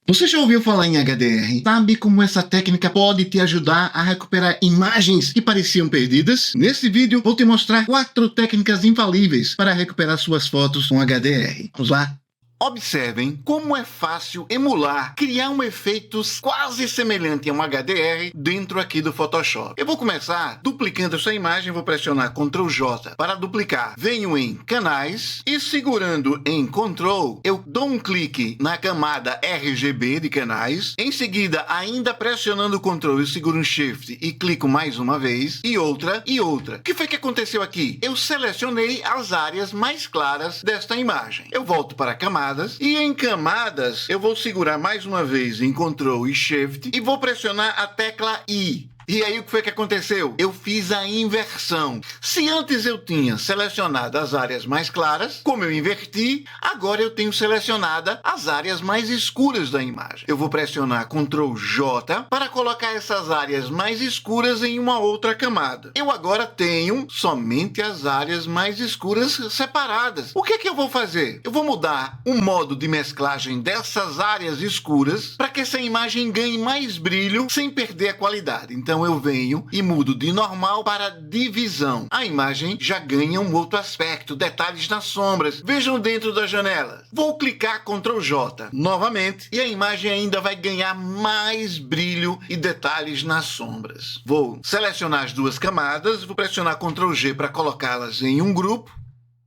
Você já ouviu falar em HDR? Sabe como essa técnica pode te ajudar a recuperar imagens que pareciam perdidas? Nesse vídeo vou te mostrar 4 técnicas infalíveis para recuperar suas fotos com HDR. Vamos lá? Observem como é fácil emular, criar um efeito quase semelhante a um HDR dentro aqui do Photoshop. Eu vou começar duplicando essa imagem, vou pressionar Ctrl J para duplicar. Venho em Canais e segurando em Ctrl, eu dou um clique na camada RGB de canais. Em seguida, ainda pressionando o Ctrl, eu seguro um Shift e clico mais uma vez, e outra, e outra. O que foi que aconteceu aqui? Eu selecionei as áreas mais claras desta imagem. Eu volto para a camada, e em camadas eu vou segurar mais uma vez em Ctrl e Shift e vou pressionar a tecla I. E aí o que foi que aconteceu? Eu fiz a inversão. Se antes eu tinha selecionado as áreas mais claras, como eu inverti, agora eu tenho selecionada as áreas mais escuras da imagem. Eu vou pressionar Ctrl J para colocar essas áreas mais escuras em uma outra camada. Eu agora tenho somente as áreas mais escuras separadas. O que eu vou fazer? Eu vou mudar o modo de mesclagem dessas áreas escuras para que essa imagem ganhe mais brilho sem perder a qualidade. Então eu venho e mudo de normal para divisão. A imagem já ganha um outro aspecto, detalhes nas sombras. Vejam dentro da janela. Vou clicar Ctrl J novamente e a imagem ainda vai ganhar mais brilho e detalhes nas sombras. Vou selecionar as duas camadas, vou pressionar Ctrl G para colocá-las em um grupo.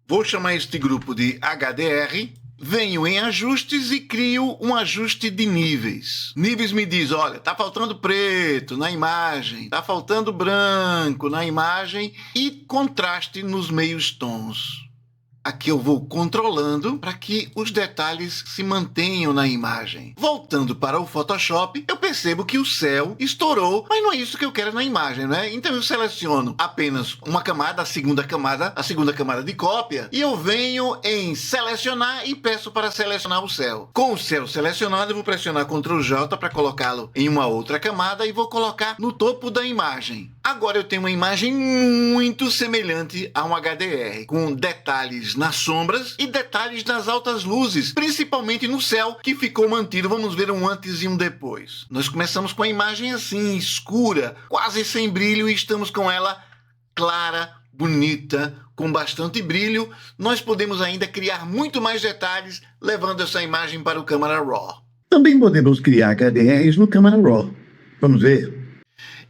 Vou chamar este grupo de HDR. Venho em ajustes e crio um ajuste de níveis. Níveis me diz, olha, tá faltando preto na imagem, tá faltando branco na imagem e contraste nos meios tons. Aqui eu vou controlando para que os detalhes se mantenham na imagem. Voltando para o Photoshop, eu percebo que o céu estourou, mas não é isso que eu quero na imagem, né? Então eu seleciono apenas uma camada, a segunda camada de cópia, e eu venho em selecionar e peço para selecionar o céu. Com o céu selecionado, eu vou pressionar Ctrl J para colocá-lo em uma outra camada e vou colocar no topo da imagem. Agora eu tenho uma imagem muito semelhante a um HDR, com detalhes nas sombras e detalhes nas altas luzes, principalmente no céu, que ficou mantido. Vamos ver um antes e um depois. Nós começamos com a imagem assim, escura, quase sem brilho, e estamos com ela clara, bonita, com bastante brilho. Nós podemos ainda criar muito mais detalhes levando essa imagem para o Camera Raw. Também podemos criar HDRs no Camera Raw. Vamos ver.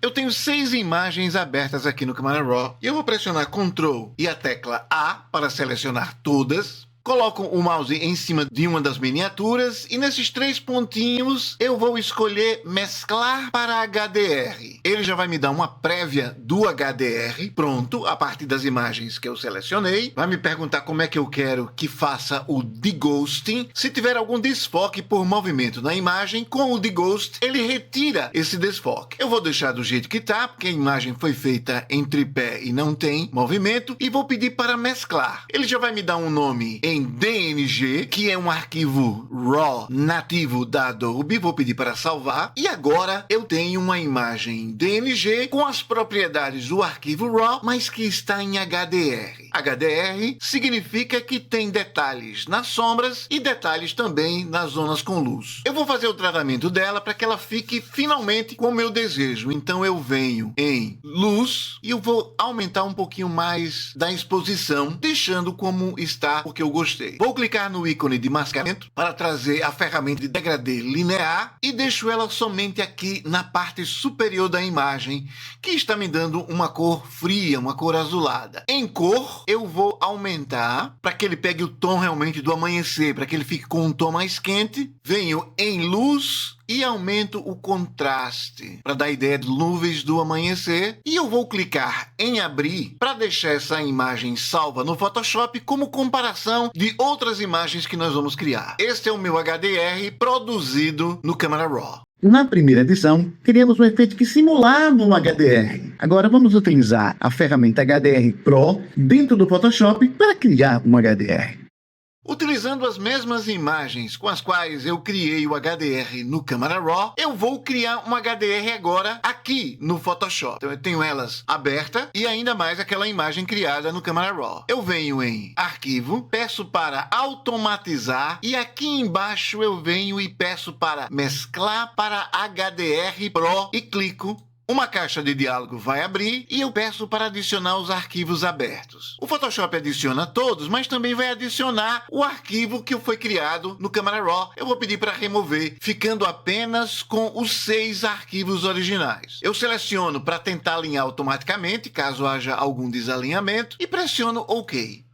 Eu tenho 6 imagens abertas aqui no Camera Raw e eu vou pressionar Ctrl e a tecla A para selecionar todas. Coloco o mouse em cima de uma das miniaturas e nesses 3 pontinhos eu vou escolher mesclar para HDR. Ele já vai me dar uma prévia do HDR pronto a partir das imagens que eu selecionei. Vai me perguntar como é que eu quero que faça o deghosting. Se tiver algum desfoque por movimento na imagem, com o deghost ele retira esse desfoque. Eu vou deixar do jeito que está, porque a imagem foi feita em tripé e não tem movimento, e vou pedir para mesclar. Ele já vai me dar um nome em DNG, que é um arquivo RAW nativo da Adobe. Vou pedir para salvar. E agora eu tenho uma imagem DNG com as propriedades do arquivo RAW, mas que está em HDR. HDR significa que tem detalhes nas sombras e detalhes também nas zonas com luz. Eu vou fazer o tratamento dela para que ela fique finalmente como eu desejo. Então eu venho em luz e eu vou aumentar um pouquinho mais da exposição, deixando como está, porque eu gostei. Vou clicar no ícone de mascaramento para trazer a ferramenta de degradê linear e deixo ela somente aqui na parte superior da imagem, que está me dando uma cor fria, uma cor azulada. Em cor, eu vou aumentar para que ele pegue o tom realmente do amanhecer, para que ele fique com um tom mais quente. Venho em luz e aumento o contraste para dar ideia de nuvens do amanhecer, e eu vou clicar em abrir para deixar essa imagem salva no Photoshop como comparação de outras imagens que nós vamos criar. Este é o meu HDR produzido no Camera Raw. Na primeira edição, teríamos um efeito que simulava um HDR. Agora vamos utilizar a ferramenta HDR Pro dentro do Photoshop para criar um HDR. Utilizando as mesmas imagens com as quais eu criei o HDR no Camera Raw, eu vou criar um HDR agora aqui no Photoshop. Então eu tenho elas abertas e ainda mais aquela imagem criada no Camera Raw. Eu venho em Arquivo, peço para automatizar e aqui embaixo eu venho e peço para mesclar para HDR Pro e clico. Uma caixa de diálogo vai abrir e eu peço para adicionar os arquivos abertos. O Photoshop adiciona todos, mas também vai adicionar o arquivo que foi criado no Camera Raw. Eu vou pedir para remover, ficando apenas com os 6 arquivos originais. Eu seleciono para tentar alinhar automaticamente, caso haja algum desalinhamento, e pressiono OK.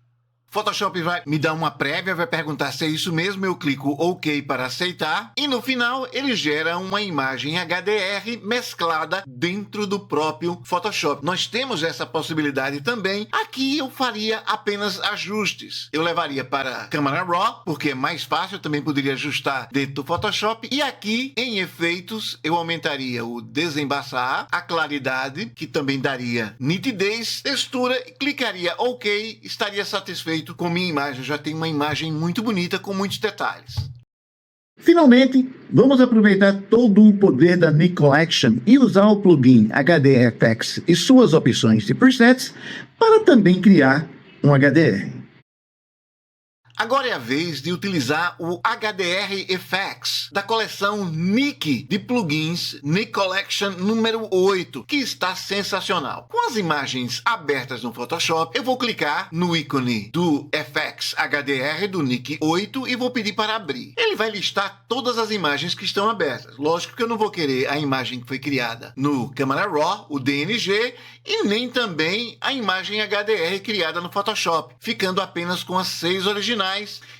Photoshop vai me dar uma prévia, vai perguntar se é isso mesmo, eu clico OK para aceitar e no final ele gera uma imagem HDR mesclada dentro do próprio Photoshop. Nós temos essa possibilidade também. Aqui eu faria apenas ajustes. Eu levaria para Camera Raw, porque é mais fácil, eu também poderia ajustar dentro do Photoshop. E aqui em efeitos eu aumentaria o desembaçar, a claridade, que também daria nitidez, textura, e clicaria OK, estaria satisfeito com minha imagem. Eu já tenho uma imagem muito bonita com muitos detalhes. Finalmente, vamos aproveitar todo o poder da Nik Collection e usar o plugin HDRFX e suas opções de presets para também criar um HDR. Agora é a vez de utilizar o HDR FX da coleção Nik de plugins Nik Collection número 8, que está sensacional. Com as imagens abertas no Photoshop, eu vou clicar no ícone do FX HDR do Nik 8 e vou pedir para abrir. Ele vai listar todas as imagens que estão abertas. Lógico que eu não vou querer a imagem que foi criada no Camera Raw, o DNG, e nem também a imagem HDR criada no Photoshop, ficando apenas com as 6 originais,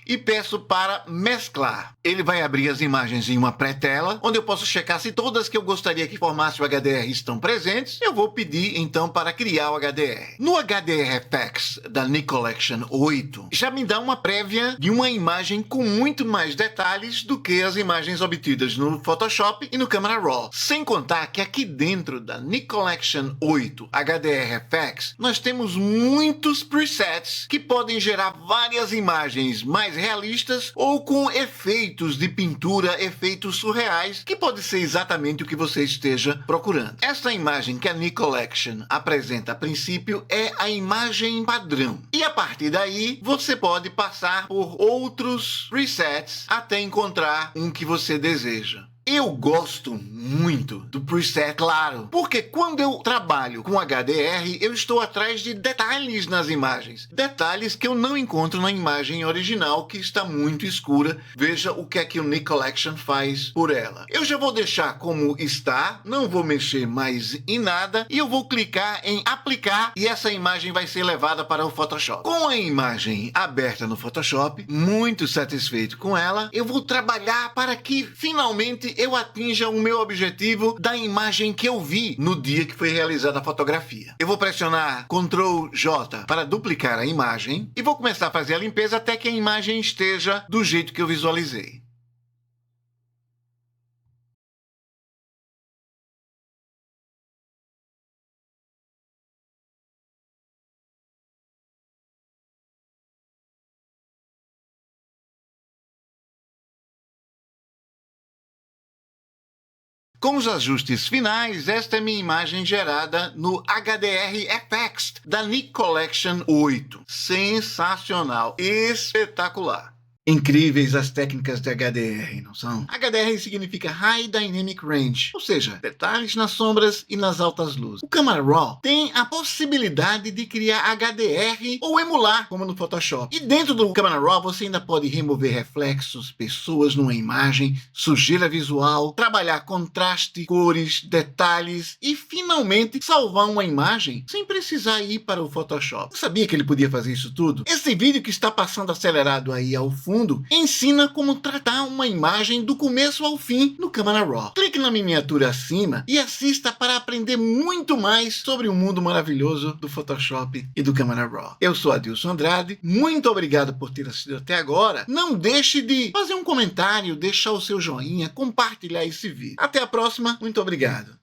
e peço para mesclar. Ele vai abrir as imagens em uma pré-tela, onde eu posso checar se todas que eu gostaria que formasse o HDR estão presentes. Eu vou pedir então para criar o HDR. No HDRFX da Nik Collection 8, já me dá uma prévia de uma imagem com muito mais detalhes do que as imagens obtidas no Photoshop e no Camera Raw. Sem contar que aqui dentro da Nik Collection 8 HDRFX, nós temos muitos presets que podem gerar várias imagens mais realistas ou com efeitos de pintura, efeitos surreais, que pode ser exatamente o que você esteja procurando. Esta imagem que a Nik Collection apresenta a princípio é a imagem padrão. E a partir daí, você pode passar por outros presets até encontrar um que você deseja. Eu gosto muito do preset claro, porque quando eu trabalho com HDR, eu estou atrás de detalhes nas imagens. Detalhes que eu não encontro na imagem original, que está muito escura. Veja o que é que o Nik Collection faz por ela. Eu já vou deixar como está, não vou mexer mais em nada, e eu vou clicar em aplicar, e essa imagem vai ser levada para o Photoshop. Com a imagem aberta no Photoshop, muito satisfeito com ela, eu vou trabalhar para que finalmente eu atinja o meu objetivo da imagem que eu vi no dia que foi realizada a fotografia. Eu vou pressionar Ctrl J para duplicar a imagem e vou começar a fazer a limpeza até que a imagem esteja do jeito que eu visualizei. Com os ajustes finais, esta é minha imagem gerada no HDRFX da Nik Collection 8. Sensacional, espetacular. Incríveis as técnicas de HDR, não são? HDR significa High Dynamic Range, ou seja, detalhes nas sombras e nas altas luzes. O Camera Raw tem a possibilidade de criar HDR ou emular, como no Photoshop. E dentro do Camera Raw você ainda pode remover reflexos, pessoas numa imagem, sujeira visual, trabalhar contraste, cores, detalhes e finalmente salvar uma imagem sem precisar ir para o Photoshop. Você sabia que ele podia fazer isso tudo? Esse vídeo que está passando acelerado aí ao fundo ensina como tratar uma imagem do começo ao fim no Camera Raw. Clique na miniatura acima e assista para aprender muito mais sobre o mundo maravilhoso do Photoshop e do Camera Raw. Eu sou Adilson Andrade, muito obrigado por ter assistido até agora. Não deixe de fazer um comentário, deixar o seu joinha, compartilhar esse vídeo. Até a próxima, muito obrigado.